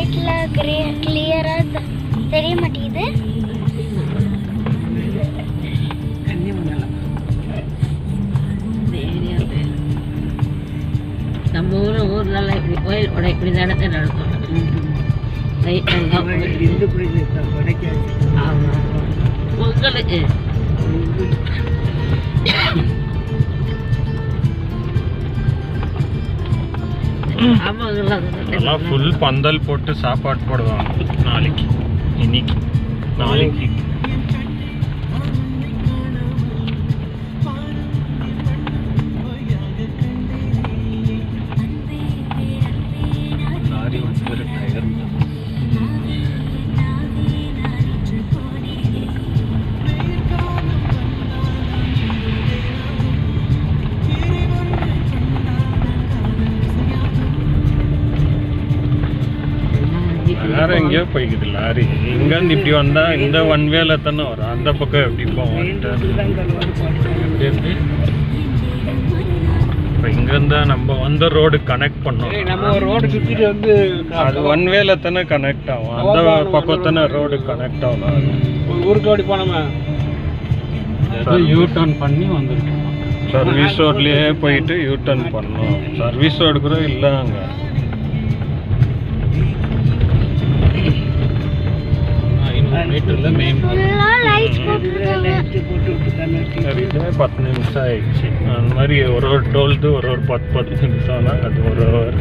லைட்ல கிளியரா தெரிய மாட்டேங்குது. நம்ம ஊர்ல இப்படி கோயில் கூட இப்படி நடத்த நடக்கும். உங்களுக்கு எல்லாம் ஃபுல் பந்தல் போட்டு சாப்பாடு போடுவாங்க நாளைக்கு. நாளைக்கு லாரி வந்து டயர் வேற எங்கேயோ போய்க்குது லாரி. இங்கேருந்து இப்படி வந்தா இந்த ஒன் வேல தானே வரும். அந்த பக்கம் எப்படி போவோம்? இப்போ இங்கேருந்தா நம்ம வந்த ரோடு கனெக்ட் பண்ணோம். நம்ம ரோடு சுற்றிட்டு வந்து அது ஒன் வேல தானே கனெக்ட் ஆகும். அந்த பக்கம் தானே ரோடு கனெக்ட் ஆகும். ஒரு ஊருக்கு ஓடி போனோமா யூ டர்ன் பண்ணி வந்துருக்கோம். சர்வீஸ் ரோட்லேயே போயிட்டு யூ டர்ன் பண்ணோம். சர்வீஸ் ரோடு கூட இல்லை அங்கே. இதே 10 நிமிஷம் ஆயிடுச்சு. அந்த மாதிரி ஒரு டோல்து ஒரு 10 நிமிஷம்னா அது ஒரு ஹவர்.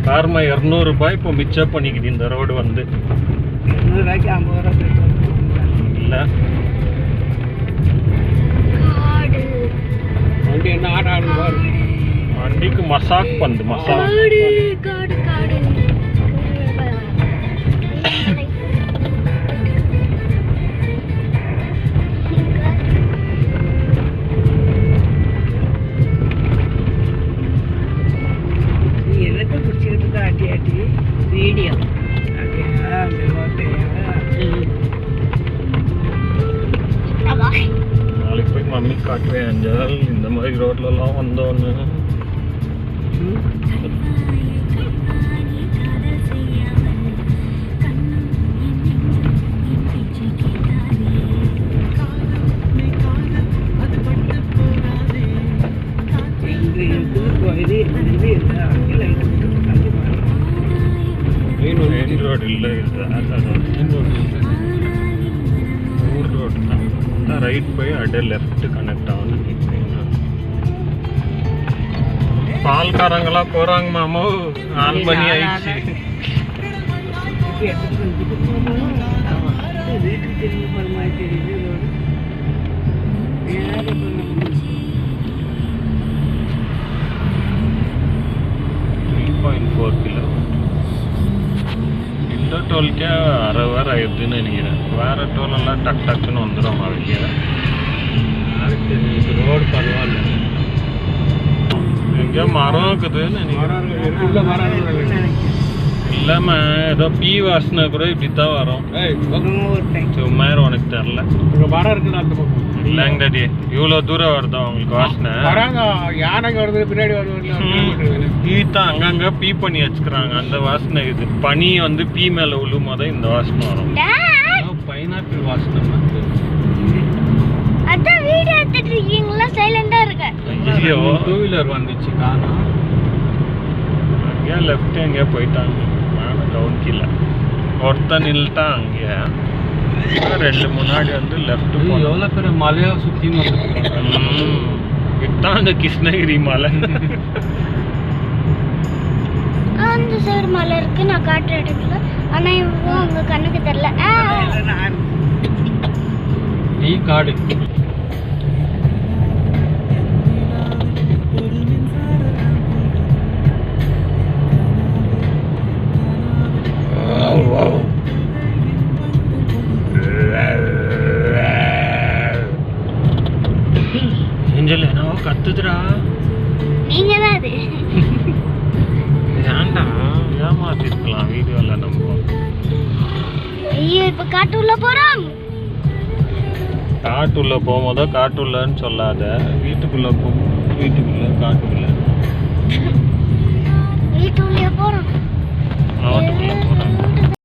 காரமா 200 ரூபாய் இப்போ மிச்சம் பண்ணிக்குது இந்த ரோடு வந்து. 200 ரூபாய்க்கு 50 ரூபாய் இல்லை. வண்டி என்ன ஆட ஆடுவார். வண்டிக்கு மசாக் பண்ணு மசாக். வீடியோ நாளைக்கு போய் மம்மி காட்டுவேன். அஞ்சால் இந்த மாதிரி ரோட்லலாம் வந்தோன்னு மெயின் ரோடு இல்லை. ஊர் ரோடு தான். ரைட் போய் அப்படியே லெஃப்ட் கனெக்ட் ஆகணும். பால்காரங்களாம் போகிறாங்க மாமோ. 4 மணி ஆயிடுச்சு. இந்த டோலுக்கே அரை வேறு ஆயிடுதுன்னு நினைக்கிறேன். வேறு டோலெல்லாம் டக்குன்னு வந்துடும் வெளியே. ரோடு பரவாயில்ல. எங்கேயோ மரம் இருக்குதுன்னு நினைக்கிறேன். இல்லாமல் ஏதோ பீ வாசனை கூட இப்படி தான் வரும். சும்மா உனக்கு தெரில. மரம் இருக்குதா அந்த பக்கம்? இல்லைங்க டாடி, இவ்வளோ தூரம் வருதா உங்களுக்கு வாசனை? யானைங்க வருது பின்னாடி வருது. பீ தான் அங்கங்கே பீ பண்ணி வச்சுக்கிறாங்க. அந்த வாசனை இது. பனி வந்து பீ மேலே விழும் போது இந்த வாசனை வரும். பைனாப்பிள் வாசனை வந்து. அதான் வீடியோ எடுத்துட்டு இருக்கீங்களா? சைலண்டா இருக்க. ஐயோ, 2 வீலர் வந்துச்சு காணோம். அங்கேயா லெஃப்ட் எங்கேயா போயிட்டாங்க. நானும் கவுனிக்கல. ஒருத்தன் நில்ட்டான் அங்கேயா. 2 முன்னாடி வந்து லெஃப்ட். எவ்வளோ பேர் மலையை சுற்றின்னு வந்து இதுதான் அந்த கிருஷ்ணகிரி மலை. அந்த சைடு மலை இருக்கு, நான் காட்டுற இடத்துல. ஆனா இவங்க உங்க கண்ணுக்கு தெரியல. டீ காடு. ஏஞ்சல் என்னவோ கத்துதுடா. நீங்க தான் அது. ஏன்டா ஏமாத்திருக்கலாம் வீடியோவில் நம்ம. ஐயோ, இப்ப காட்டுள்ள போறோம். காட்டுள்ள போகும்போதோ காட்டுள்ளன்னு சொல்லாத. வீட்டுக்குள்ள போ. வீட்டுக்குள்ள காட்டுக்குள்ள